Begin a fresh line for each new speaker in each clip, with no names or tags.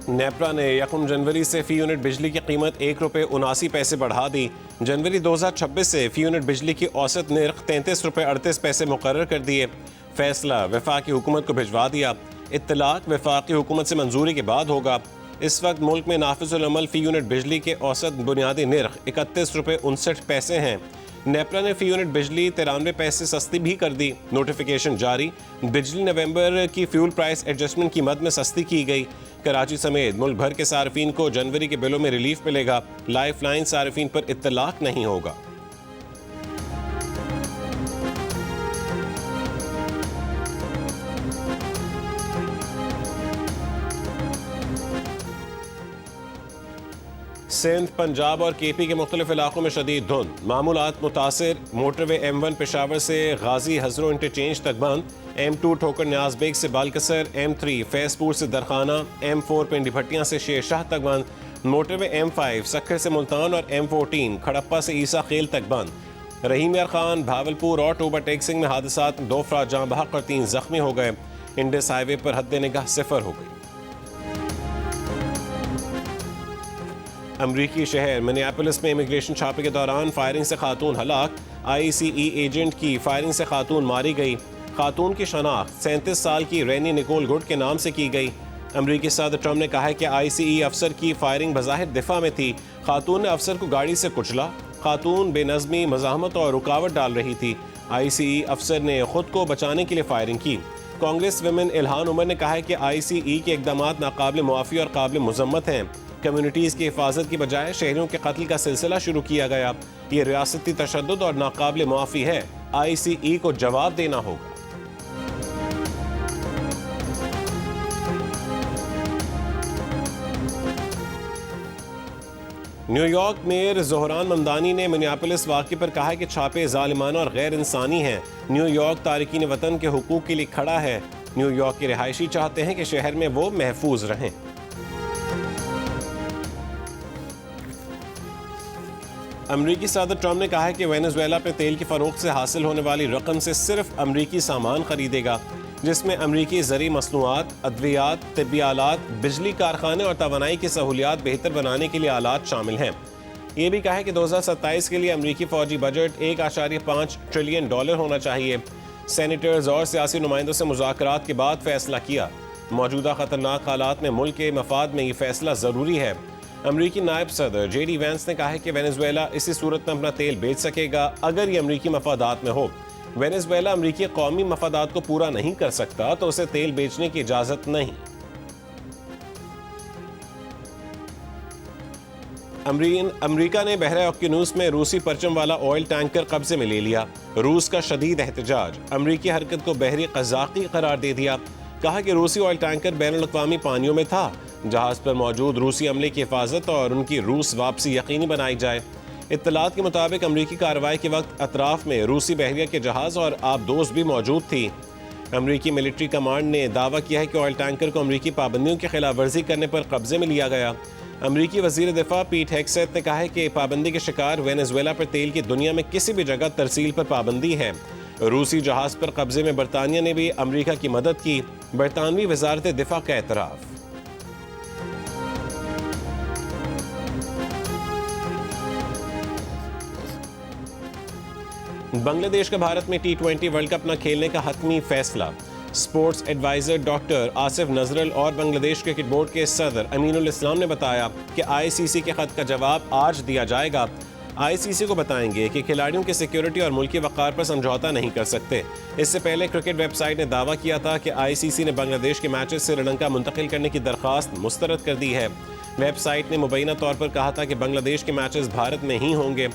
नेपरा ने 1 जनवरी से फी यूनिट बिजली की कीमत ₹1.79 बढ़ा दी। जनवरी 2026 से फी यूनिट बिजली की औसत निर्ख ₹33.38 मुकर्रर कर दिए। फैसला वफाकी हुकूमत को भिजवा दिया। इत्तलाक वफाकी हुकूमत से मंजूरी के बाद होगा। इस वक्त मुल्क में नाफिजुल अमल फी यूनिट बिजली के औसत बुनियादी निर्ख ₹31.59 हैं। नेपरा ने फी यूनिट बिजली 93 पैसे सस्ती भी कर दी। नोटिफिकेशन जारी। बिजली नवंबर की फ्यूल प्राइस एडजस्टमेंट की मद में सस्ती की गई। कराची समेत मुल्क भर के सार्फिन को जनवरी के बिलों में रिलीफ मिलेगा। लाइफ लाइन सार्फिन पर इत्तलाक नहीं होगा। सिंध, पंजाब और केपी के मुख्तलिफ इलाकों में शदीद धुंध। मामूलात मुतासिर। मोटरवे M1 पेशावर से गाजी हजरो इंटरचेंज तक बंद। M2 ठोकर न्याज बेग से बालकसर, M3 फैजपुर से दरखाना, M4 पिंडी भट्टियां से शेर शाह तक बंद। मोटरवे M5 सक्खर से मुल्तान और M14 खड़प्पा से ईसा खेल तक बंद। रहीम यार खान, भावलपुर और ओवरटेक्सिंग में हादसात, 2 अफराद जाँ बहक और 3 जख्मी हो गए। इंडस हाईवे पर हद निगाह 0 हो गई। अमरीकी शहर मिनियापोलिस में इमिग्रेशन छापे के दौरान फायरिंग से खातून हलाक। ICE एजेंट की फायरिंग से खातून मारी गई। खातून की शनाख्त 37 साल की रैनी निकोल गुड के नाम से की गई। अमरीकी सदर ट्रम्प ने कहा है कि ICE अफसर की फायरिंग बज़ाहिर दिफा में थी। खातून ने अफसर को गाड़ी से कुचला। खातून बेनज़मी, मज़ाहमत और रुकावट डाल रही थी। ICE अफसर ने खुद को बचाने के लिए फायरिंग की। कांग्रेस वुमेन इल्हान उमर ने कहा है कि ICE के इक़दामात नाकाबिल मुआफ़ी और काबिल मुज़म्मत हैं। कम्युनिटीज़ की हिफाजत की बजाय शहरियों के कत्ल का सिलसिला शुरू किया गया। ये रियासती तशद्दुद और नाकाबिल मुआफ़ी है। ICE को जवाब देना होगा। न्यूयॉर्क मेयर ज़ोहरान ममदानी ने मिनियापोलिस वाक़े पर कहा है कि छापे ज़ालिमाना और गैर इंसानी हैं। न्यूयॉर्क तारिकीन वतन के हुकूक के लिए खड़ा है। न्यूयॉर्क के रिहायशी चाहते हैं कि शहर में वो महफूज रहें। अमरीकी सदर ट्रम्प ने कहा है कि वेनेजुएला पे तेल की फरोख्त से हासिल होने वाली रकम से सिर्फ अमरीकी सामान खरीदेगा, जिसमें अमरीकी ज़री मसनूआत, अद्वियात, तिब्बी आलात, बिजली कारखाने और तवानाई की सहूलियात बेहतर बनाने के लिए आलात शामिल हैं। ये भी कहा है कि 2027 के लिए अमरीकी फौजी बजट $1.5 ट्रिलियन होना चाहिए। सेनेटर्स और सियासी नुमाइंदों से मुज़ाकरात के बाद फैसला किया। मौजूदा खतरनाक हालात में मुल्क के मफाद में ये फैसला ज़रूरी है। अमरीकी नायब सदर JD वैंस ने कहा है कि वेनेजुएला इसी सूरत में अपना तेल बेच सकेगा अगर ये अमरीकी मफादात में हो। वेनेजुएला अमरीकी कौमी मफादात को पूरा नहीं कर सकता तो उसे तेल बेचने की इजाज़त नहीं। अमरीका ने बहरा ओकियानूस में रूसी परचम वाला ऑयल टैंकर कब्जे में ले लिया। रूस का शदीद एहतजाज। अमरीकी हरकत को बहरी क़ज़ाक़ी करार दे दिया। कहा कि रूसी ऑयल टैंकर बैनुल-अक़वामी पानियों में था। जहाज़ पर मौजूद रूसी अमले की हिफाजत और उनकी रूस वापसी यकीनी बनाई जाए। इत्तलात के मुताबिक अमरीकी कार्रवाई के वक्त अतराफ में रूसी बहरिया के जहाज़ और आबदोज़ भी मौजूद थी। अमरीकी मिलिट्री कमांड ने दावा किया है कि ऑयल टैंकर को अमरीकी पाबंदियों की खिलाफ वर्जी करने पर कब्जे में लिया गया। अमरीकी वज़ीर दिफा पीट हेगसेथ ने कहा है कि पाबंदी के शिकार वेनेजुएला पर तेल की दुनिया में किसी भी जगह तरसील पर पाबंदी है। रूसी जहाज़ पर कब्जे में बरतानिया ने भी अमरीका की मदद की। बरतानवी वज़ारत दिफा का एतराफ़। बांग्लादेश का भारत में T20 वर्ल्ड कप न खेलने का हतमी फैसला। स्पोर्ट्स एडवाइजर डॉक्टर आसिफ नजरल और बांग्लादेश क्रिकेट बोर्ड के सदर अमीनुल इस्लाम ने बताया कि ICC के खत का जवाब आज दिया जाएगा। ICC को बताएंगे कि खिलाड़ियों की सिक्योरिटी और मुल्की वक़ार पर समझौता नहीं कर सकते। इससे पहले क्रिकेट वेबसाइट ने दावा किया था कि ICC ने बांग्लादेश के मैचेस श्रीलंका मुंतकिल करने की दरख्वास्त मुस्तरद कर दी है। वेबसाइट ने मुबैना तौर पर कहा था कि बांग्लादेश के मैचेस भारत में ही होंगे,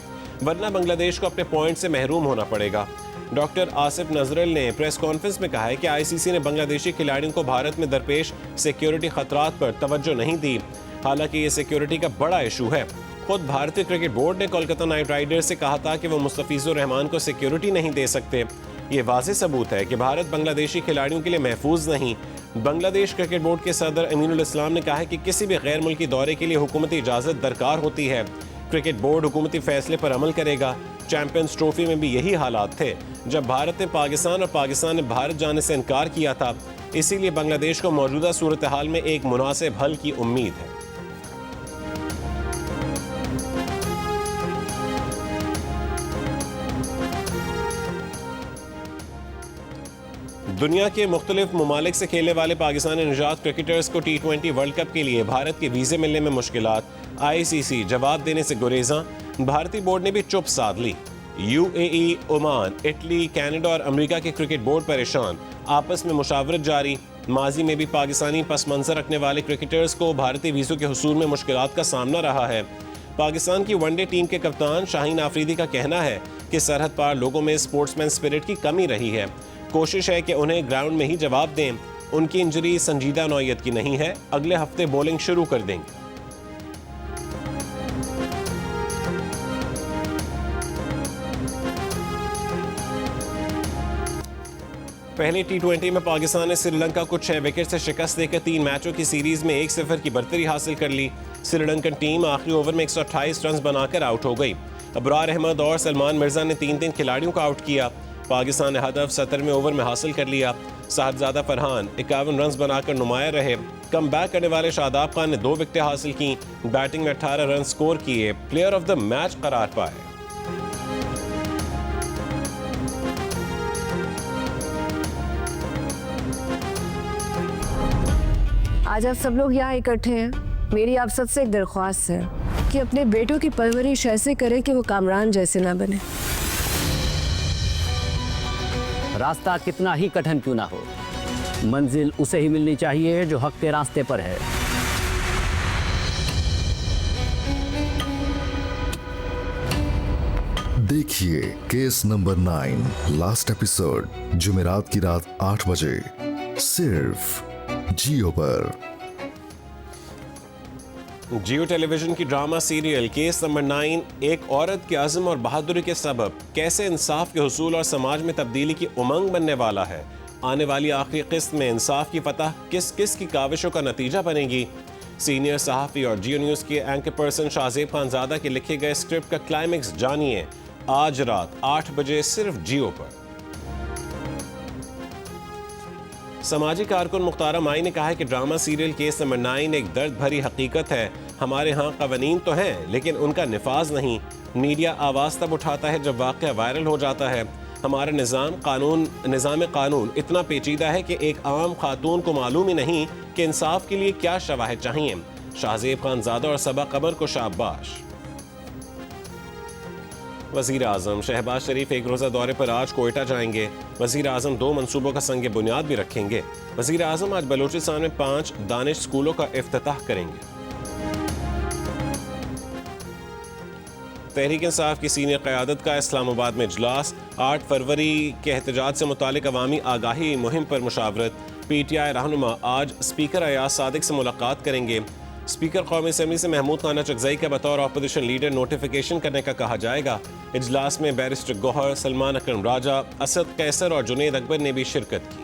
वरना बांग्लादेश को अपने पॉइंट से महरूम होना पड़ेगा। डॉक्टर आसिफ नजरल ने प्रेस कॉन्फ्रेंस में कहा है कि ICC ने बांग्लादेशी खिलाड़ियों को भारत में दरपेश सिक्योरिटी खतरात पर तवज्जो नहीं दी। हालांकि ये सिक्योरिटी का बड़ा इशू है। खुद भारतीय क्रिकेट बोर्ड ने कोलकाता नाइट राइडर्स से कहा था कि वो मुस्तफिजुर रहमान को सिक्योरिटी नहीं दे सकते। ये वाज़ेह सबूत है कि भारत बांग्लादेशी खिलाड़ियों के लिए महफूज नहीं। बांग्लादेश क्रिकेट बोर्ड के सदर अमीनुल इस्लाम ने कहा है कि किसी भी गैर मुल्की दौरे के लिए हुकूमती इजाज़त दरकार होती है। क्रिकेट बोर्ड हुकूमती फैसले पर अमल करेगा। चैंपियंस ट्रॉफी में भी यही हालात थे, जब भारत ने पाकिस्तान और पाकिस्तान ने भारत जाने से इनकार किया था। इसीलिए बांग्लादेश को मौजूदा सूरत हाल में एक मुनासिब हल की उम्मीद है। दुनिया के मुख्तलिफ ममालिक से खेलने वाले पाकिस्तानी निजात क्रिकेटर्स को T20 वर्ल्ड कप के लिए भारत के वीज़े मिलने में मुश्किलात, ICC जवाब देने से गुरेज़ां, भारतीय बोर्ड ने भी चुप साध ली। UAE, ओमान, इटली, कनाडा और अमेरिका के क्रिकेट बोर्ड परेशान, आपस में मुशावरत जारी। माजी में भी पाकिस्तानी पस मंजर रखने वाले क्रिकेटर्स को भारतीय वीज़ों के हुसूल में मुश्किलात का सामना रहा है। पाकिस्तान की वनडे टीम के कप्तान शाहीन आफरीदी का कहना है कि सरहद पार लोगों में स्पोर्ट्समैन स्पिरिट की कमी रही है। कोशिश है कि उन्हें ग्राउंड में ही जवाब दें। उनकी इंजरी संजीदा नौयत की नहीं है, अगले हफ्ते बॉलिंग शुरू कर देंगे। पहले T20 में पाकिस्तान ने श्रीलंका को 6 विकेट से शिकस्त देकर 3 मैचों की सीरीज में 1-0 की बढ़तरी हासिल कर ली। श्रीलंकन टीम आखिरी ओवर में 128 रन बनाकर आउट हो गई। अबरार अहमद और सलमान मिर्जा ने 3 खिलाड़ियों को आउट किया। पाकिस्तान ने हदफ 17वें ओवर में हासिल कर लिया। साहबजादा फरहान 51 रन बनाकर नुमाया रहे। कम बैक करने वाले शादाब खान ने 2 विकेटें हासिल की। बैटिंग में 18 रन स्कोर किए, प्लेयर ऑफ द मैच करार पाए।
आज आप सब लोग यहाँ इकट्ठे हैं। मेरी आप सबसे एक दरख्वास्त है कि अपने बेटों की परवरिश ऐसे करें कि वो कामरान जैसे ना बने।
रास्ता कितना ही कठिन क्यों ना हो, मंजिल उसे ही मिलनी चाहिए जो हक के रास्ते पर है।
देखिए केस नंबर 9 लास्ट एपिसोड जुमेरात की रात 8 बजे सिर्फ जियो पर।
जियो टेलीविजन की ड्रामा सीरियल केस नंबर 9 एक औरत के अज़्म और बहादुरी के सबब कैसे इंसाफ के हुसूल और समाज में तब्दीली की उमंग बनने वाला है। आने वाली आखिरी किस्त में इंसाफ की फतह किस किस की काविशों का नतीजा बनेगी। सीनियर सहाफ़ी और जियो न्यूज़ के एंकर पर्सन शाहजेब खानजादा के लिखे गए स्क्रिप्ट का क्लाइमेक्स जानिए आज रात 8 बजे सिर्फ जियो पर। समाजी कारकुन मुख्तारा माई ने कहा है कि ड्रामा सीरियल केस नंबर 9 एक दर्द भरी हकीकत है। हमारे यहाँ कवानीन तो हैं लेकिन उनका निफाज नहीं। मीडिया आवाज़ तब उठाता है जब वाक़या वायरल हो जाता है। हमारा निज़ाम कानून इतना पेचीदा है कि एक आम खातून को मालूम ही नहीं कि इंसाफ के लिए क्या शवाहिद चाहिए। शाहजेब खानजादा और सबा कमर को शाबाश। वज़ीर आज़म शहबाज शरीफ एक रोज़ा दौरे पर आज कोयटा जाएंगे। वज़ीर आज़म 2 मंसूबों का संग बुनियाद भी रखेंगे। वज़ीर आज़म आज बलूचिस्तान में 5 दानिश स्कूलों का इफ्तिताह करेंगे। तहरीक इंसाफ की सीनियर क़यादत का इस्लामाबाद में इजलास। 8 फरवरी के एहतजाज से मुतालिक अवामी आगाही मुहिम पर मुशावरत। PTI रहनुमा आज स्पीकर अयाज सादिक से मुलाकात करेंगे। स्पीकर कौमी असम्बली से महमूद खाना चकजई का बतौर अपोजिशन लीडर नोटिफिकेशन करने का कहा जाएगा। इजलास में बैरिस्टर गौहर, सलमान अकरम राजा, असद कैसर और जुनैद अकबर ने भी शिरकत की।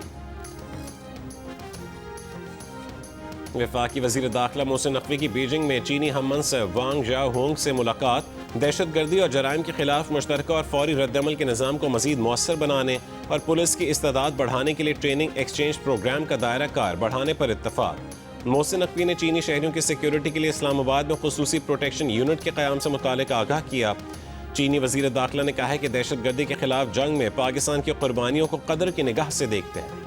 वफाकी वज़ीर दाखिला मोहसिन नकवी की बीजिंग में चीनी हममंसब वांग जाओहोंग से मुलाकात। दहशतगर्दी और जराइम के खिलाफ मुश्तरका और फौरी रद्दअमल के निज़ाम को मज़ीद मौसर बनाने और पुलिस की इस्तादाद बढ़ाने के लिए ट्रेनिंग एक्सचेंज प्रोग्राम का दायरा कार बढ़ाने पर इत्तफाक। मोहसिन नकवी ने चीनी शहरियों की सिक्योरिटी के लिए इस्लामाबाद में खुसूसी प्रोटेक्शन यूनिट के क़याम से मुतालिक आगाह किया। चीनी वज़ीर दाखिला ने कहा है कि दहशतगर्दी के खिलाफ जंग में पाकिस्तान की कुर्बानियों को कदर की निगाह से देखते हैं।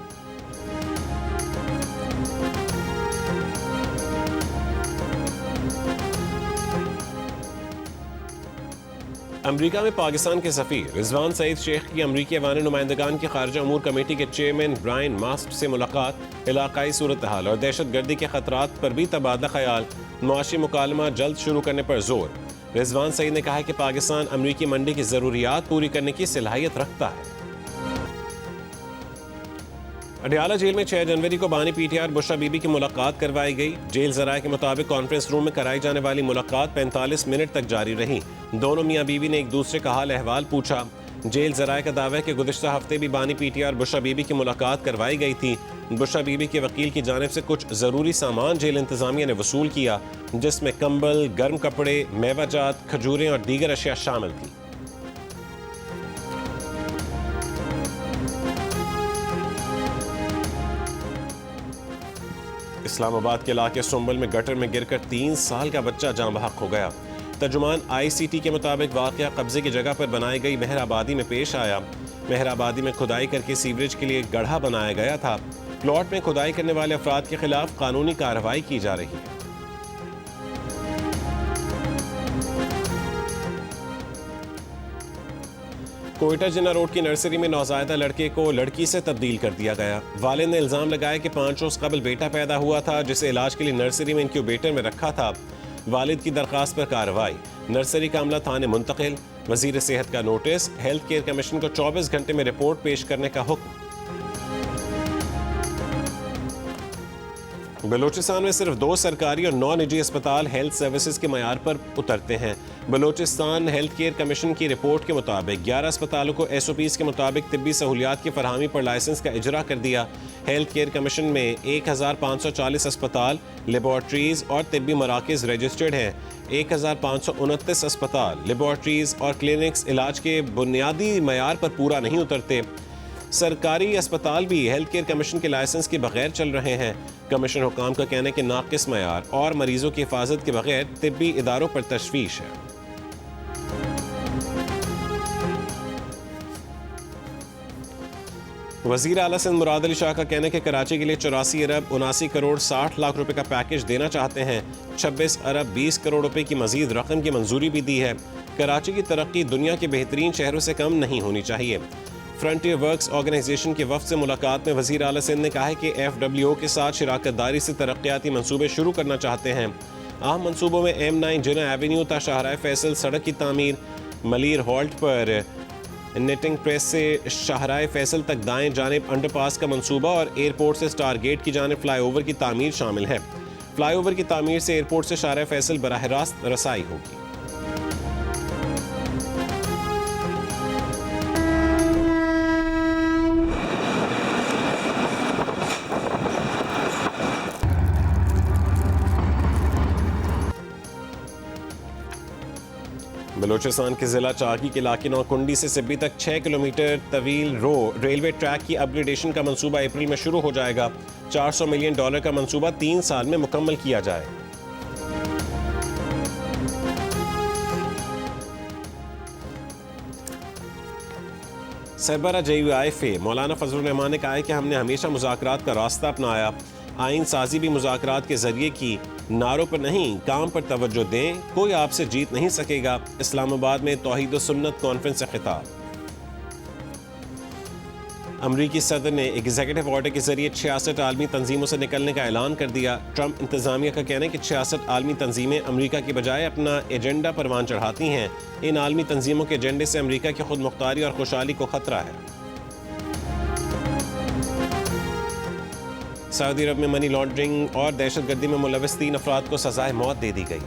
अमरीका में पाकिस्तान के सफ़ीर रिजवान सईद शेख की अमरीकी अवानी नुमाइंदगान की खारजा अमूर कमेटी के चेयरमैन ब्रायन मास्ट से मुलाकात। इलाकाई सूरत हाल और दहशत गर्दी के खतरात पर भी तबादला ख्याल। मुआशी मुकालमा जल्द शुरू करने पर जोर। रिजवान सईद ने कहा है कि पाकिस्तान अमरीकी मंडी की ज़रूरियात पूरी करने की सलाहियत रखता है। अडियाला जेल में 6 जनवरी को बानी PTR बुशरा बीबी की मुलाकात करवाई गई। जेल ज़राए के मुताबिक कॉन्फ्रेंस रूम में कराई जाने वाली मुलाकात 45 मिनट तक जारी रही। दोनों मियाँ बीवी ने एक दूसरे का हाल अहवाल पूछा। जेल ज़राए का दावा है कि गुज़िश्ता हफ्ते भी बानी PTR बुशरा बीबी की मुलाकात करवाई गई थी। बुशरा बीबी के वकील की जानिब से कुछ ज़रूरी सामान जेल इंतज़ामिया ने वसूल किया, जिसमें कंबल, गर्म कपड़े, मेवाजात, खजूरें और दीगर अशिया शामिल थी। इस्लामाबाद के इलाके सुंबल में गटर में गिरकर 3 साल का बच्चा जान बहक हो गया। तर्जुमान ICT के मुताबिक वाक़या कब्जे की जगह पर बनाई गई मेहराबादी में पेश आया। मेहराबादी में खुदाई करके सीवरेज के लिए गड्ढा बनाया गया था। प्लॉट में खुदाई करने वाले अफराद के खिलाफ कानूनी कार्रवाई की जा रही है। कोयटा जिन्ना रोड की नर्सरी में नौज़ायदा लड़के को लड़की से तब्दील कर दिया गया। वालिद ने इल्ज़ाम लगाया कि 5 रोज़ कबल बेटा पैदा हुआ था, जिसे इलाज के लिए नर्सरी में इंक्यूबेटर में रखा था। वालिद की दरख्वास्त पर कार्रवाई, नर्सरी का अमला थाने मुंतकिल, वज़ीर सेहत का नोटिस, हेल्थ केयर कमीशन को 24 घंटे में रिपोर्ट पेश करने का हुक्म। बलूचिस्तान में सिर्फ 2 सरकारी और 9 निजी अस्पताल हेल्थ सर्विसेज के मयार पर उतरते हैं। बलूचिस्तान हेल्थ केयर कमीशन की रिपोर्ट के मुताबिक 11 अस्पतालों को SOPs के मुताबिक तिब्बी सहूलियात की फरहमी पर लाइसेंस का इजरा कर दिया। हेल्थ केयर कमीशन में 1540 अस्पताल, लेबॉर्ट्रीज और तिब्बी मराकज़ रजिस्टर्ड हैं। 1529 अस्पताल, लेबॉर्ट्रीज और क्लिनिक्स इलाज के बुनियादी मयार पर पूरा नहीं उतरते। सरकारी अस्पताल भी हेल्थ केयर कमीशन के लाइसेंस के बगैर चल रहे हैं। कमीशन हुकाम का कहना है कि नाकिस मयार और मरीजों की हिफाजत के बगैर तिब्बी इदारों पर तशवीश है। वज़ीर आला सिंध मुराद अली शाह का कहना है कि कराची के लिए 84 अरब 79 करोड़ 60 लाख रुपए का पैकेज देना चाहते हैं। 26 अरब 20 करोड़ रुपए की मजीद रकम की मंजूरी भी दी है। कराची की तरक्की दुनिया के बेहतरीन शहरों से कम नहीं होनी चाहिए। फ्रंटियर वर्क्स ऑर्गेनाइजेशन के वफ़द से मुलाकात में वज़ीर आला सिंध ने कहा है कि FWO के साथ शराकतदारी से तरक्याती मंसूबे शुरू करना चाहते हैं। अहम मंसूबों में M9 जिन्ना एवेन्यू ता शाहराह फैसल सड़क की तामीर, मलीर हॉल्ट पर नेटिंग प्रेस से शाहराह फैसल तक दाएं जानिब अंडरपास का मंसूबा और एयरपोर्ट से स्टार गेट की जानिब फ्लाईओवर की तामीर शामिल है। फ्लाईओवर की तामीर से एयरपोर्ट से शाहराह फैसल बराह रास्त रसाई होगी। बलूचिस्तान के जिला चाकी के इलाके नौकुंडी से सिब्बी तक 6 किलोमीटर तवील रेलवे ट्रैक की अपग्रेडेशन का मंसूबा अप्रैल में शुरू हो जाएगा। $400 मिलियन का मंसूबा 3 साल में मुकम्मल किया जाए। सरबरा JUIFA मौलाना फजलुर रहमान ने कहा है कि हमने हमेशा मुज़ाकरात का रास्ता अपनाया। आइन साजी भी मुज़ाकरात के जरिए की, नारों पर नहीं काम पर तवज्जो दें, कोई आपसे जीत नहीं सकेगा। इस्लामाबाद में तौहीद व सुन्नत कॉन्फ्रेंस से खिताब। अमरीकी सदर ने एग्जीक्यूटिव ऑर्डर के जरिए 66 आलमी तंजीमों से निकलने का ऐलान कर दिया। ट्रंप इंतजामिया का कहना है कि 66 आलमी तंजीमें अमरीका की बजाय अपना एजेंडा परवान चढ़ाती हैं। इन आलमी तंजीमों के एजेंडे से अमरीका की खुद मुख्तारी और खुशहाली को खतरा है। सऊदी अरब में मनी लॉन्ड्रिंग और दहशतगर्दी में मुलविस 3 अफराद को सजाए मौत दे दी गई।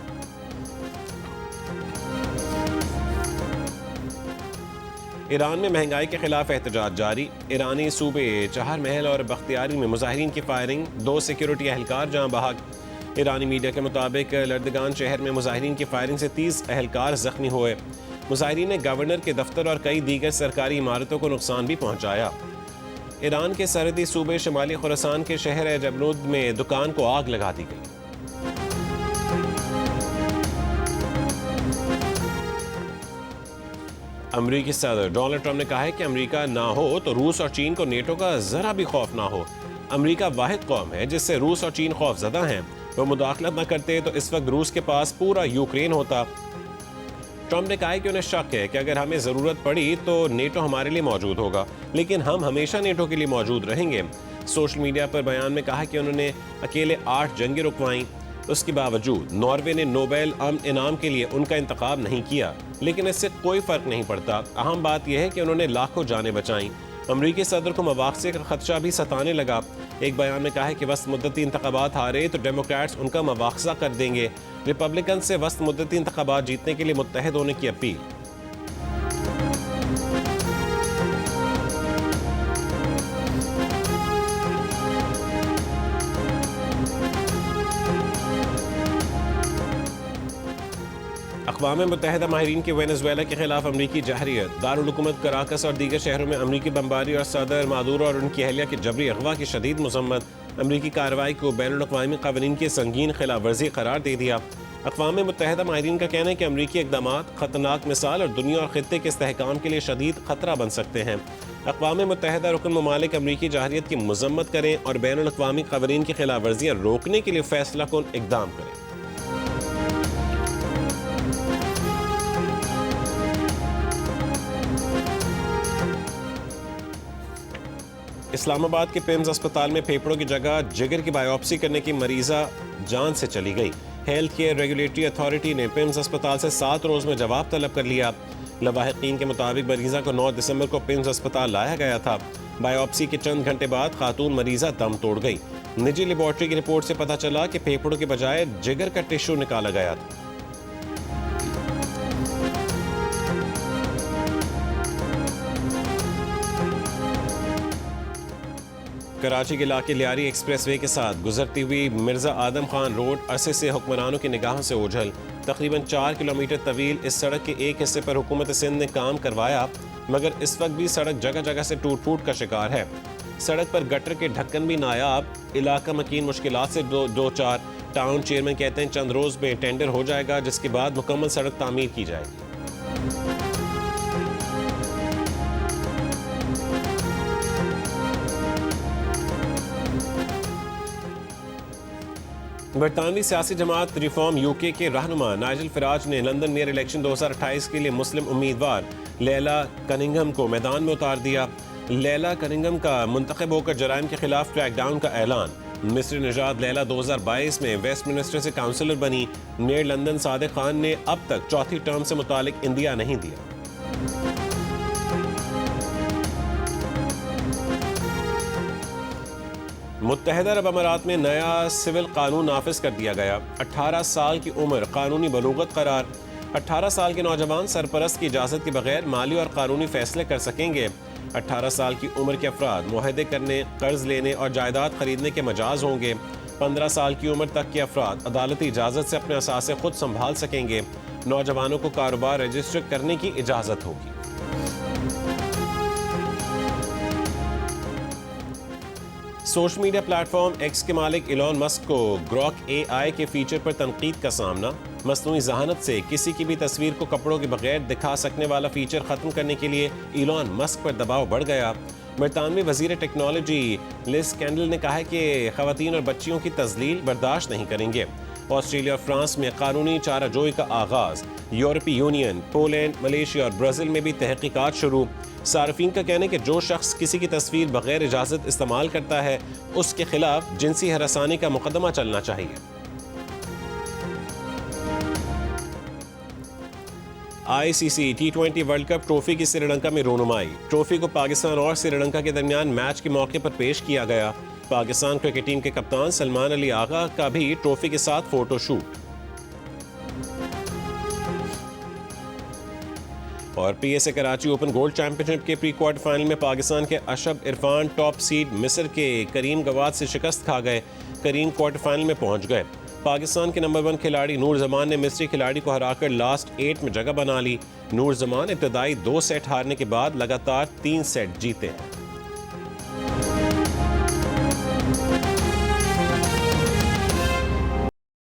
ईरान में महंगाई के खिलाफ एहतजाज जारी। ईरानी सूबे चहार महल और बख्तियारी में मुजाहिरीन की फायरिंग, 2 सिक्योरिटी एहलकार जहां बहक। ईरानी मीडिया के मुताबिक लर्दगान शहर में मुजाहिरीन की फायरिंग से 30 एहलकार जख्मी हुए। मुजाहिरीन ने गवर्नर के दफ्तर और कई दीगर सरकारी इमारतों को नुकसान भी पहुंचाया। ईरान के सरहदी सूबे शुमाली खुरासान के शहर जबनुद में दुकान को आग लगा दी गई। अमरीकी सदर डोनाल्ड ट्रंप ने कहा है कि अमरीका ना हो तो रूस और चीन को नेटो का जरा भी खौफ ना हो। अमरीका वाहिद कौम है जिससे रूस और चीन खौफजदा हैं। वो मुदाखलत न करते तो इस वक्त रूस के पास पूरा यूक्रेन होता। ट्रंप ने कहा है कि उन्हें शक है कि अगर हमें ज़रूरत पड़ी तो नेटो हमारे लिए मौजूद होगा, लेकिन हम हमेशा नेटो के लिए मौजूद रहेंगे। सोशल मीडिया पर बयान में कहा कि उन्होंने अकेले 8 जंगें रुकवाईं। उसके बावजूद नॉर्वे ने नोबेल अमन इनाम के लिए उनका इंतखाब नहीं किया, लेकिन इससे कोई फ़र्क नहीं पड़ता। अहम बात यह है कि उन्होंने लाखों जानें बचाईं। अमरीकी सदर को मवाक़से का खदशा भी सताने लगा। एक बयान में कहा है कि वस्त मुद्दती इंतखाबात हारे तो डेमोक्रेट्स उनका मवाक़सा कर देंगे। रिपब्लिकन से वस्त मुद्दती इंतखाबात जीतने के लिए मुत्तहद होने की अपील। अक़वाम मुत्तहिदा माहिरीन के वेनेज़ुएला के खिलाफ अमरीकी जहरियत, दारुल हुकूमत कराकस और दीगर शहरों में अमरीकी बमबारी और सदर मादुरो और उनकी अहलिया के जबरी अगवा की शदीद मज़म्मत। अमरीकी कार्रवाई को बैनुल-अक़वामी क़वानीन की संगीन खिलाफ वर्जी करार दे दिया। अक़वाम मुत्तहिदा माहिरीन का कहना है कि अमरीकी इक़दामात ख़तरनाक मिसाल और दुनिया और ख़ित्ते के इस्तेहकाम के लिए शदीद ख़तरा बन सकते हैं। अक़वाम मुत्तहिदा रुकन ममालिक अमरीकी जाहिरियत की मज़म्मत करें और बैनुल-अक़वामी क़वानीन की खिलाफ वर्जियाँ रोकने के लिए फ़ैसला कुन इक़दाम करें। इस्लामाबाद के पिम्स अस्पताल में फेफड़ों की जगह जिगर की बायोप्सी करने की मरीजा जान से चली गई। हेल्थ केयर रेगुलेटरी अथॉरिटी ने पिम्स अस्पताल से 7 रोज़ में जवाब तलब कर लिया। लवाहिकीन के मुताबिक मरीजा को 9 दिसंबर को पिम्स अस्पताल लाया गया था। बायोप्सी के चंद घंटे बाद खातून मरीजा दम तोड़ गई। निजी लेबॉर्ट्री की रिपोर्ट से पता चला कि फेफड़ों के बजाय जिगर का टिश्यू निकाला गया था। कराची के इलाके लियारी एक्सप्रेसवे के साथ गुजरती हुई मिर्जा आदम खान रोड अरसे से हुक्मरानों की निगाहों से ओझल। तकरीबन 4 किलोमीटर तवील इस सड़क के एक हिस्से पर हुकूमत सिंध ने काम करवाया, मगर इस वक्त भी सड़क जगह जगह से टूट फूट का शिकार है। सड़क पर गटर के ढक्कन भी नायाब, इलाका मकीन मुश्किलात से दो चार। टाउन चेयरमैन कहते हैं चंद रोज में टेंडर हो जाएगा, जिसके बाद मुकम्मल सड़क तामीर की जाएगी। बरतानवी सियासी जमात रिफॉर्म यूके के रहनुमा नाइजल फराज ने लंदन मेयर इलेक्शन 2028 के लिए मुस्लिम उम्मीदवार लैला कनिंघम को मैदान में उतार दिया। लैला कनिंघम का मुंतखब होकर जराइम के खिलाफ क्रैकडाउन का ऐलान। मिस्र निजात लैला 2022 में वेस्टमिनिस्टर से काउंसलर बनी। मेयर लंदन सादिक खान ने अब तक चौथी टर्म से मुतालिक इंदिया नहीं दिया। मुत्तहिदा अरब अमारात में नया सिविल कानून नाफिज कर दिया गया। 18 साल की उम्र कानूनी बलूगत करार। 18 साल के नौजवान सरपरस्त की इजाज़त के बगैर माली और कानूनी फैसले कर सकेंगे। 18 साल की उम्र के अफराद मुआहदे करने, कर्ज लेने और जायदाद खरीदने के मजाज होंगे। 15 साल की उम्र तक के अफराद अदालती इजाज़त से अपने असासे खुद संभाल सकेंगे। नौजवानों को कारोबार रजिस्टर करने की इजाज़त होगी। सोशल मीडिया प्लेटफॉर्म एक्स के मालिक इलॉन मस्क को ग्रॉक AI के फीचर पर तनकीद का सामना। मसनूई ज़हानत से किसी की भी तस्वीर को कपड़ों के बगैर दिखा सकने वाला फीचर ख़त्म करने के लिए इलॉन मस्क पर दबाव बढ़ गया। बरतानवी वज़ीर टेक्नोलॉजी लिज कैंडल ने कहा है कि ख़वातीन और बच्चियों की तज़लील बर्दाश्त नहीं करेंगे। ऑस्ट्रेलिया और फ्रांस में कानूनी चाराजोई का आगाज़। यूरोपीय यूनियन, पोलैंड, मलेशिया और ब्राज़ील में भी तहकीकात शुरू। सार्फिन का कहना है कि जो शख्स किसी की तस्वीर बगैर इजाज़त इस्तेमाल करता है, उसके खिलाफ जिनसी हरासानी का मुकदमा चलना चाहिए। ICC T20 world cup trophy की श्रीलंका में रोनुमाई। ट्रॉफी को पाकिस्तान और श्रीलंका के दरमियान मैच के मौके पर पेश किया गया। पाकिस्तान क्रिकेट टीम के कप्तान सलमान अली आगा का भी ट्रॉफी के साथ फोटो शूट। और PSA Karachi open gold championship के प्री क्वार्टर फाइनल में पाकिस्तान के अशब इरफान टॉप सीड मिस्र के करीम गवाद से शिकस्त खा गए। करीम क्वार्टर फाइनल में पहुंच गए। पाकिस्तान के नंबर 1 खिलाड़ी नूर जमान ने मिस्री खिलाड़ी को हराकर लास्ट 8 में जगह बना ली। नूर जमान इब्तदाई 2 सेट हारने के बाद लगातार 3 सेट जीते हैं।